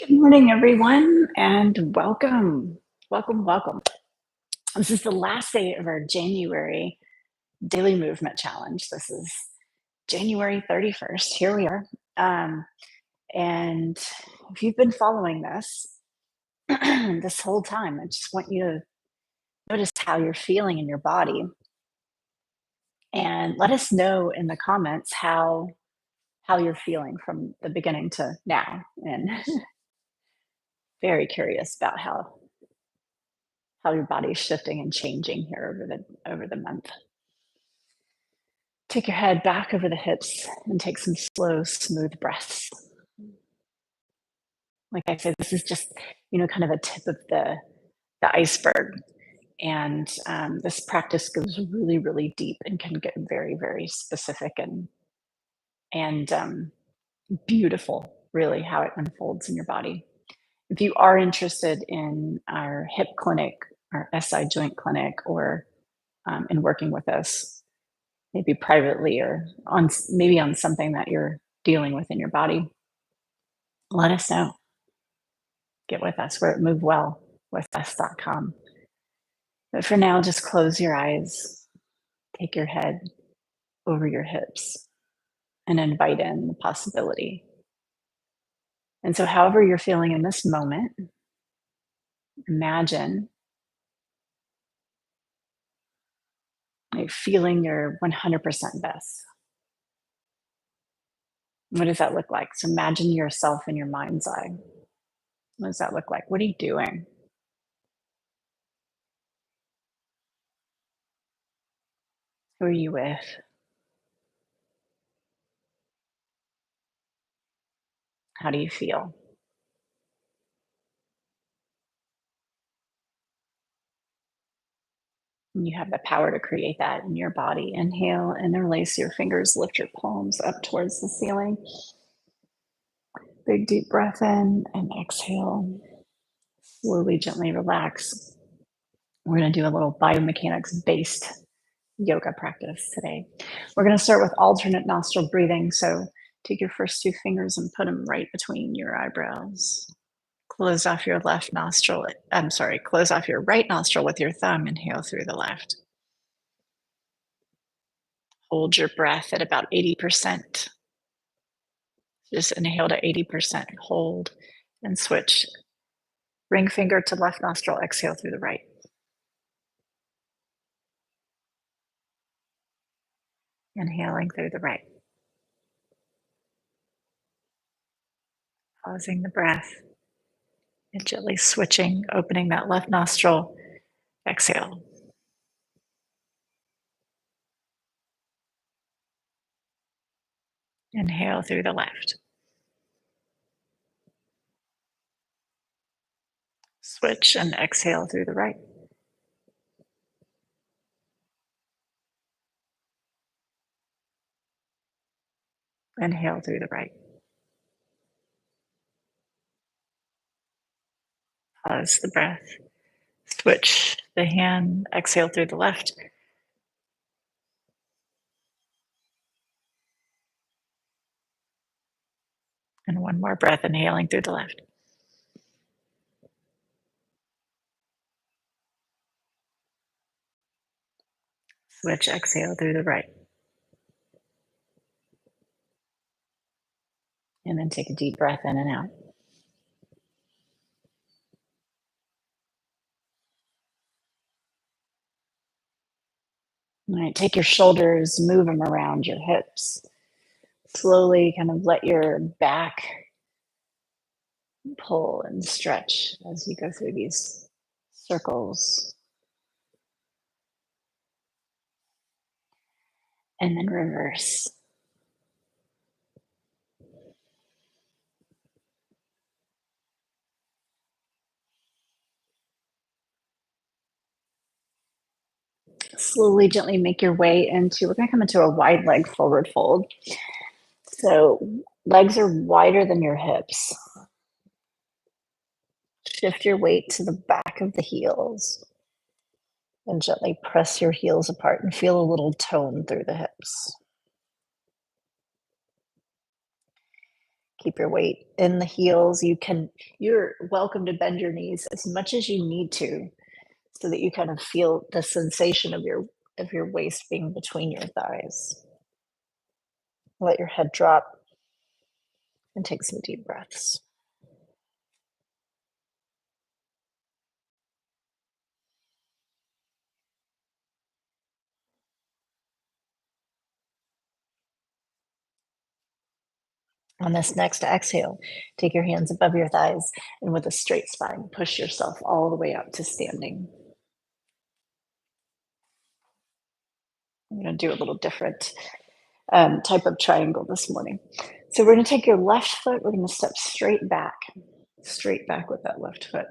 Good morning, everyone, and welcome. Welcome, welcome. This is the last day of our January daily movement challenge. This is January 31st. Here we are. And if you've been following this this whole time, I just want you to notice how you're feeling in your body and let us know in the comments how you're feeling from the beginning to now. And very curious about how your body is shifting and changing here over the month. Take your head back over the hips and take some slow, smooth breaths. Like I said, this is just, kind of a tip of the iceberg. And this practice goes really, really deep and can get very, very specific and beautiful, really, how it unfolds in your body. If you are interested in our hip clinic, our SI joint clinic, or in working with us, maybe privately or maybe on something that you're dealing with in your body, let us know. Get with us. We're at MoveWellWithUs.com. But for now, just close your eyes, take your head over your hips, and invite in the possibility. And so, however you're feeling in this moment, imagine feeling your 100% best. What does that look like? So, imagine yourself in your mind's eye. What does that look like? What are you doing? Who are you with? How do you feel? You have the power to create that in your body. Inhale, interlace your fingers, lift your palms up towards the ceiling. Big deep breath in and exhale. Slowly, gently relax. We're going to do a little biomechanics-based yoga practice today. We're going to start with alternate nostril breathing. So take your first two fingers and put them right between your eyebrows. Close off your close off your right nostril with your thumb. Inhale through the left. Hold your breath at about 80%. Just inhale to 80%, hold, and switch. Ring finger to left nostril, exhale through the right. Inhaling through the right. Pausing the breath and gently switching, opening that left nostril, exhale. Inhale through the left. Switch and exhale through the right. Inhale through the right. Pause the breath. Switch the hand, exhale through the left. And one more breath, inhaling through the left. Switch, exhale through the right. And then take a deep breath in and out. All right, take your shoulders, move them around your hips. Slowly kind of let your back pull and stretch as you go through these circles. And then reverse. Slowly, gently make your way we're going to come into a wide leg forward fold. So legs are wider than your hips. Shift your weight to the back of the heels and gently press your heels apart and feel a little tone through the hips. Keep your weight in the heels. You're welcome to bend your knees as much as you need to so that you kind of feel the sensation of your waist being between your thighs. Let your head drop and take some deep breaths. On this next exhale, take your hands above your thighs and with a straight spine, push yourself all the way up to standing. I'm going to do a little different type of triangle this morning. So we're going to take your left foot, we're going to step straight back with that left foot,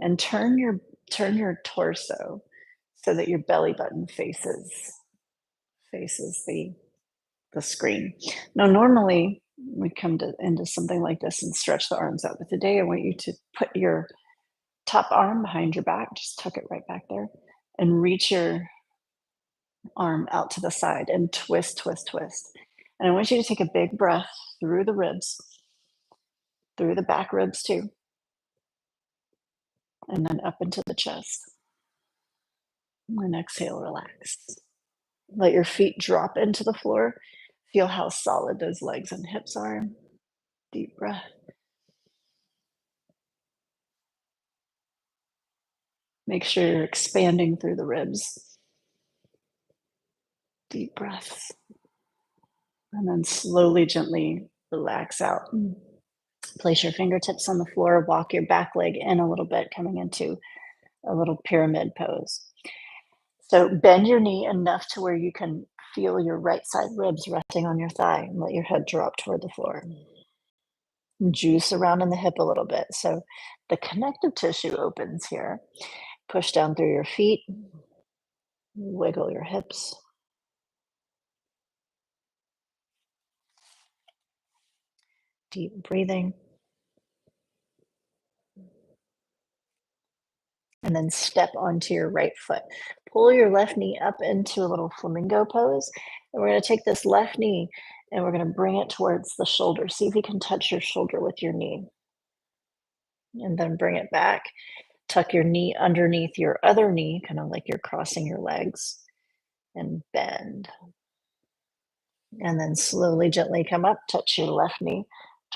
and turn your torso so that your belly button faces the screen. Now, normally we come into something like this and stretch the arms out, but today I want you to put your top arm behind your back, just tuck it right back there, and reach your arm out to the side and twist, twist, twist. And I want you to take a big breath through the ribs, through the back ribs too, and then up into the chest. And exhale, relax. Let your feet drop into the floor. Feel how solid those legs and hips are. Deep breath. Make sure you're expanding through the ribs. Deep breaths. And then slowly, gently relax out. Place your fingertips on the floor. Walk your back leg in a little bit, coming into a little pyramid pose. So bend your knee enough to where you can feel your right side ribs resting on your thigh and let your head drop toward the floor. Juice around in the hip a little bit. So the connective tissue opens here. Push down through your feet. Wiggle your hips. Deep breathing. And then step onto your right foot. Pull your left knee up into a little flamingo pose. And we're going to take this left knee and we're going to bring it towards the shoulder. See if you can touch your shoulder with your knee. And then bring it back. Tuck your knee underneath your other knee, kind of like you're crossing your legs, and bend. And then slowly, gently come up, touch your left knee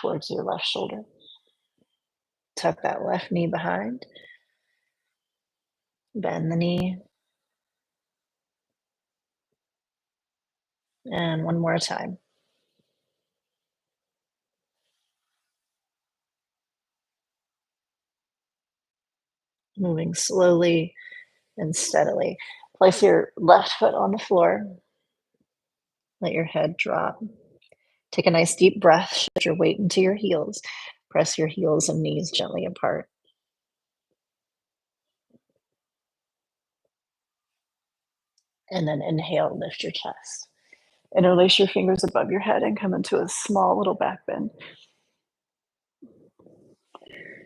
towards your left shoulder. Tuck that left knee behind. Bend the knee. And one more time. Moving slowly and steadily. Place your left foot on the floor. Let your head drop. Take a nice deep breath. Shift your weight into your heels. Press your heels and knees gently apart. And then inhale, lift your chest. Interlace your fingers above your head and come into a small little back bend.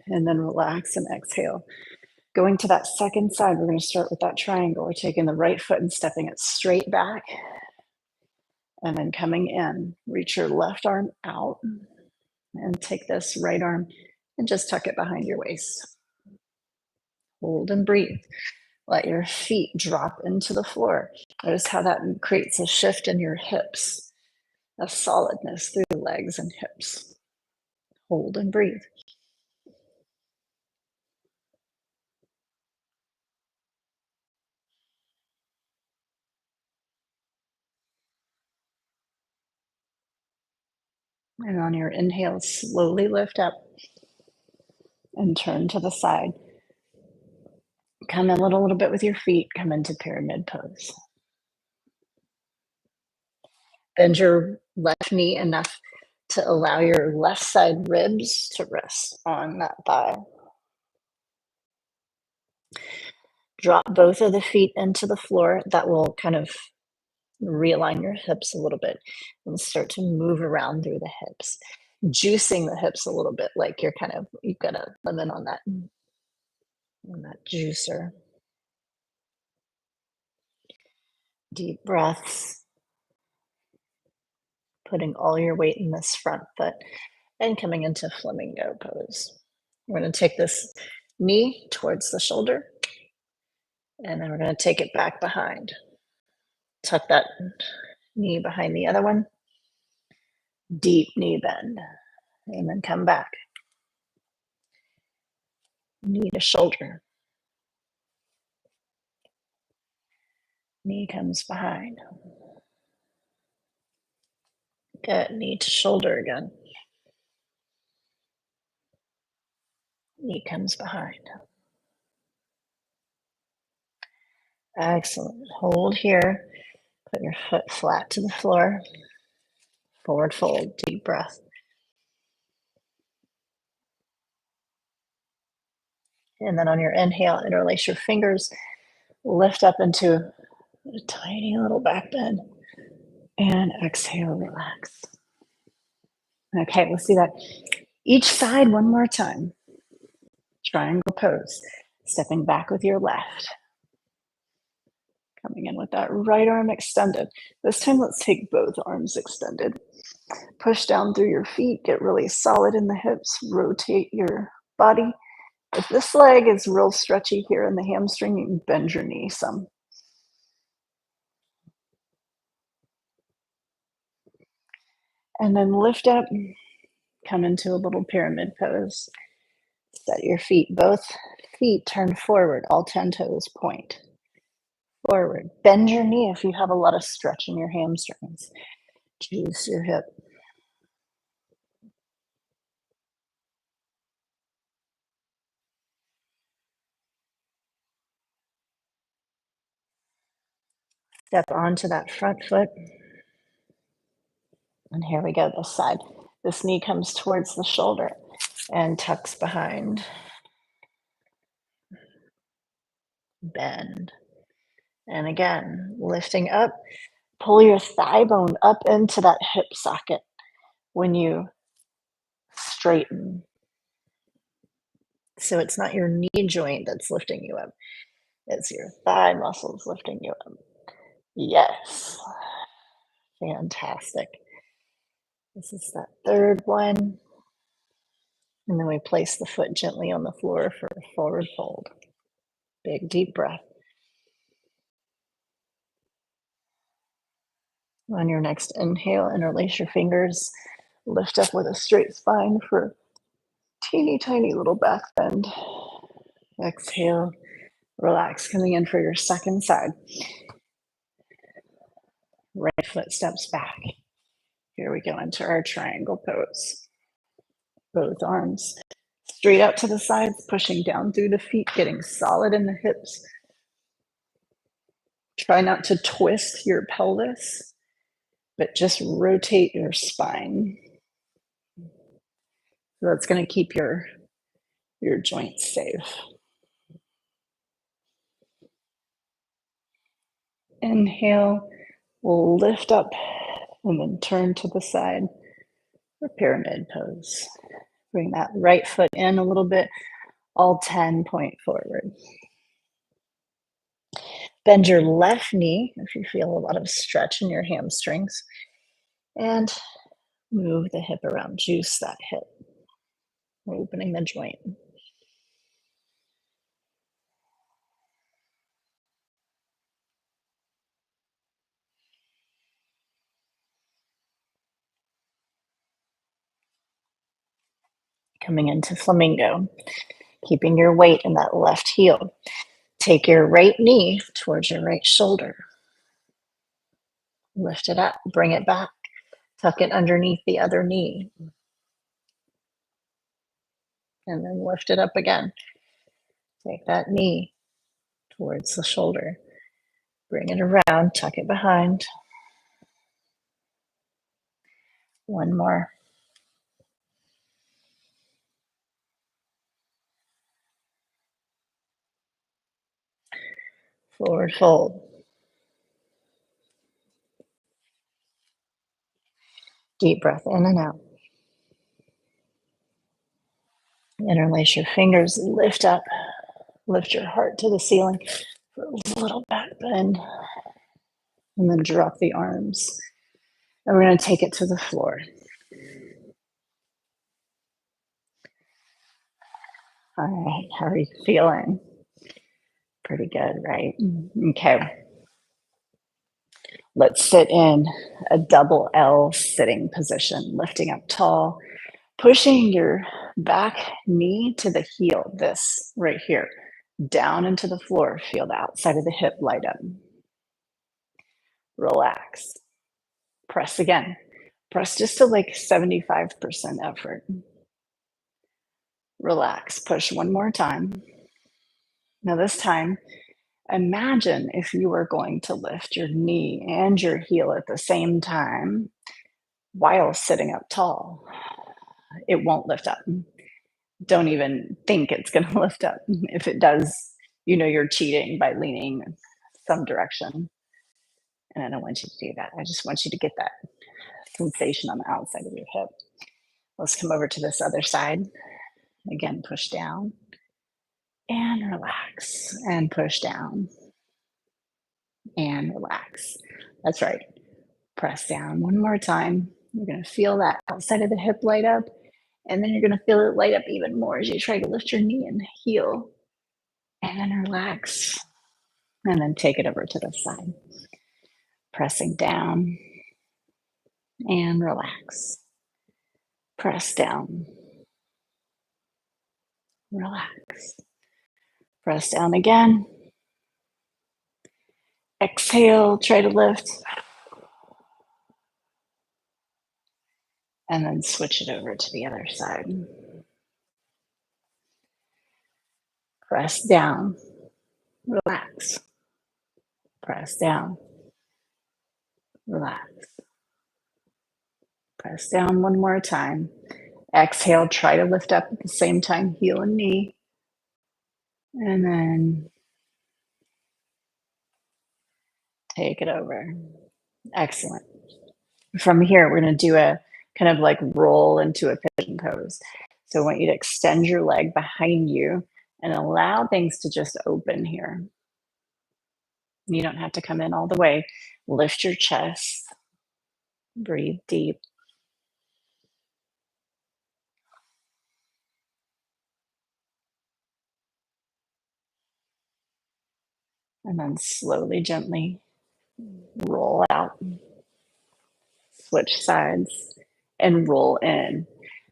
And then relax and exhale. Going to that second side, we're going to start with that triangle. We're taking the right foot and stepping it straight back. And then coming in, reach your left arm out and take this right arm and just tuck it behind your waist. Hold and breathe. Let your feet drop into the floor. Notice how that creates a shift in your hips, a solidness through the legs and hips. Hold and breathe. And on your inhale, slowly lift up and turn to the side. Come in a little bit with your feet, come into pyramid pose. Bend your left knee enough to allow your left side ribs to rest on that thigh. Drop both of the feet into the floor. That will kind of realign your hips a little bit and start to move around through the hips, juicing the hips a little bit, like you've got a lemon on that juicer. Deep breaths, putting all your weight in this front foot. and coming into flamingo pose. We're going to take this knee towards the shoulder, and then we're going to take it back behind. Tuck that knee behind the other one. Deep knee bend, and then come back. Knee to shoulder. Knee comes behind. Good. Knee to shoulder again. Knee comes behind. Excellent. Hold here. Put your foot flat to the floor. Forward fold. Deep breath. And then on your inhale, interlace your fingers. Lift up into a tiny little back bend. And exhale, relax. Okay, let's do that each side one more time. Triangle pose. Stepping back with your left. Coming in with that right arm extended. This time, let's take both arms extended. Push down through your feet. Get really solid in the hips. Rotate your body. If this leg is real stretchy here in the hamstring, you can bend your knee some. And then lift up. Come into a little pyramid pose. Set your feet. Both feet turn forward. All 10 toes point forward. Bend your knee if you have a lot of stretch in your hamstrings. Juice your hip. Step onto that front foot. And here we go, this side. This knee comes towards the shoulder and tucks behind. Bend. And again, lifting up, pull your thigh bone up into that hip socket when you straighten. So it's not your knee joint that's lifting you up. It's your thigh muscles lifting you up. Yes. Fantastic. This is that third one. And then we place the foot gently on the floor for a forward fold. Big, deep breath. On your next inhale, interlace your fingers. Lift up with a straight spine for teeny tiny little back bend. Exhale, relax. Coming in for your second side. Right foot steps back. Here we go into our triangle pose. Both arms straight out to the sides, pushing down through the feet, getting solid in the hips. Try not to twist your pelvis, but just rotate your spine. So that's going to keep your joints safe. Inhale, we'll lift up and then turn to the side for pyramid pose. Bring that right foot in a little bit, all 10 point forward. Bend your left knee if you feel a lot of stretch in your hamstrings. And move the hip around, juice that hip, opening the joint. Coming into flamingo, keeping your weight in that left heel. Take your right knee towards your right shoulder. Lift it up, bring it back, tuck it underneath the other knee. And then lift it up again. Take that knee towards the shoulder. Bring it around, tuck it behind. One more. Forward fold. Deep breath in and out. Interlace your fingers, lift up, lift your heart to the ceiling for a little back bend. And then drop the arms. And we're going to take it to the floor. All right, how are you feeling? Pretty good, right? Okay. Let's sit in a double L sitting position, lifting up tall, pushing your back knee to the heel, this right here, down into the floor. Feel the outside of the hip light up. Relax. Press again. Press just to like 75% effort. Relax. Push one more time. Now, this time, imagine if you were going to lift your knee and your heel at the same time while sitting up tall. It won't lift up. Don't even think it's going to lift up. If it does, you know you're cheating by leaning some direction. And I don't want you to do that. I just want you to get that sensation on the outside of your hip. Let's come over to this other side. Again, push down and relax and push down and relax. That's right. Press down one more time. You're going to feel that outside of the hip light up, and then you're going to feel it light up even more as you try to lift your knee and heel, and then relax, and then take it over to the side. Pressing down and relax. Press down. Relax. Press down again. Exhale, try to lift. And then switch it over to the other side. Press down. Relax. Press down. Relax. Press down one more time. Exhale, try to lift up at the same time, heel and knee. And then take it over. Excellent. From here, we're going to do a kind of like roll into a pigeon pose. So I want you to extend your leg behind you and allow things to just open here. You don't have to come in all the way. Lift your chest. Breathe deep. And then slowly, gently roll out. Switch sides and roll in.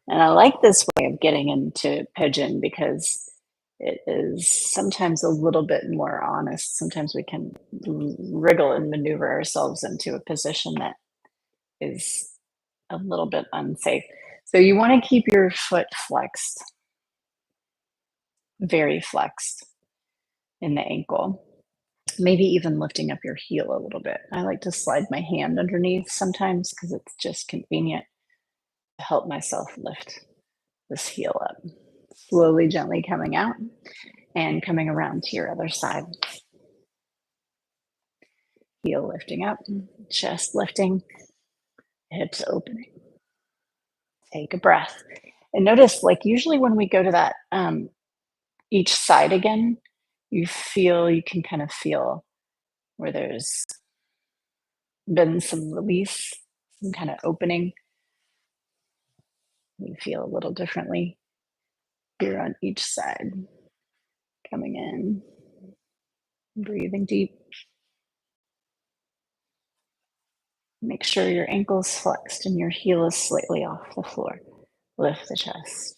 And I like this way of getting into pigeon because it is sometimes a little bit more honest. Sometimes we can wriggle and maneuver ourselves into a position that is a little bit unsafe. So you want to keep your foot flexed, very flexed in the ankle. Maybe even lifting up your heel a little bit. I like to slide my hand underneath sometimes because it's just convenient to help myself lift this heel up. Slowly, gently coming out and coming around to your other side. Heel lifting up, chest lifting, hips opening. Take a breath. And notice, like usually when we go to that each side again, you can kind of feel where there's been some release, some kind of opening. You feel a little differently here on each side. Coming in, breathing deep. Make sure your ankle's flexed and your heel is slightly off the floor. Lift the chest.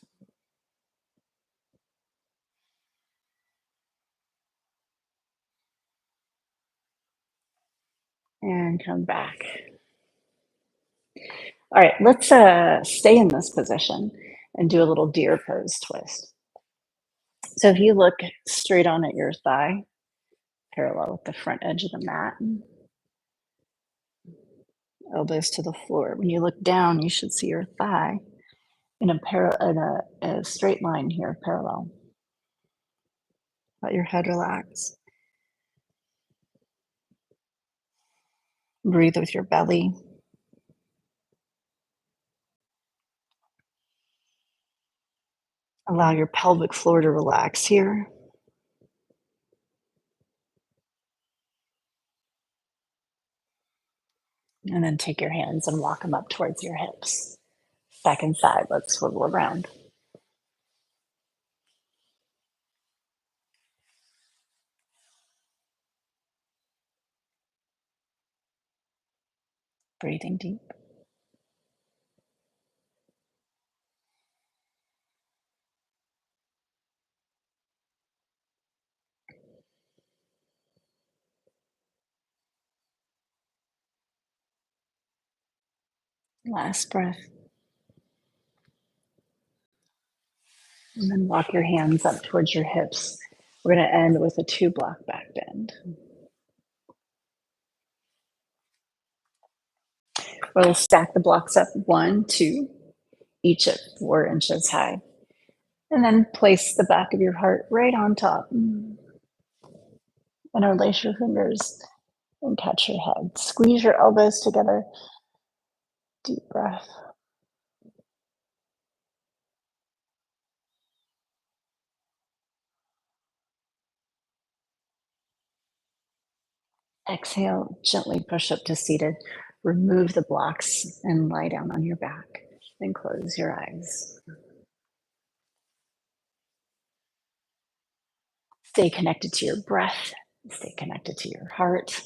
And come back. All right, let's stay in this position and do a little deer pose twist. So if you look straight on at your thigh, parallel with the front edge of the mat, elbows to the floor. When you look down, you should see your thigh in a straight line here, parallel. Let your head relax. Breathe with your belly. Allow your pelvic floor to relax here. And then take your hands and walk them up towards your hips. Second side, let's swivel around. Breathing deep. Last breath. And then walk your hands up towards your hips. We're going to end with a 2-block back bend. We'll stack the blocks up 1, 2, each at 4 inches high. And then place the back of your heart right on top. Interlace your fingers and catch your head. Squeeze your elbows together. Deep breath. Exhale, gently push up to seated. Remove the blocks and lie down on your back. Then close your eyes. Stay connected to your breath. Stay connected to your heart.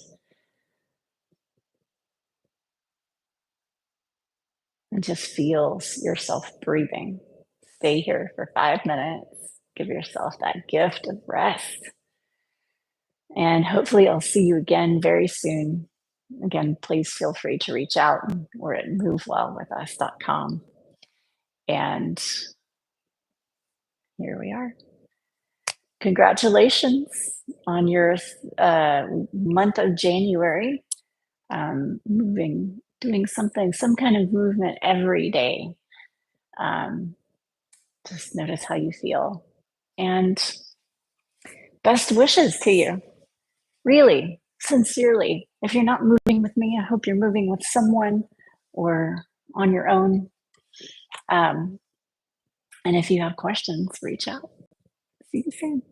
And just feel yourself breathing. Stay here for 5 minutes. Give yourself that gift of rest. And hopefully I'll see you again very soon. Again, please feel free to reach out. We're at MoveWellWithUs.com. And here we are. Congratulations on your month of January. Doing something, some kind of movement every day. Just notice how you feel. And best wishes to you. Really, sincerely. If you're not moving with me, I hope you're moving with someone or on your own. And if you have questions, reach out. See you soon.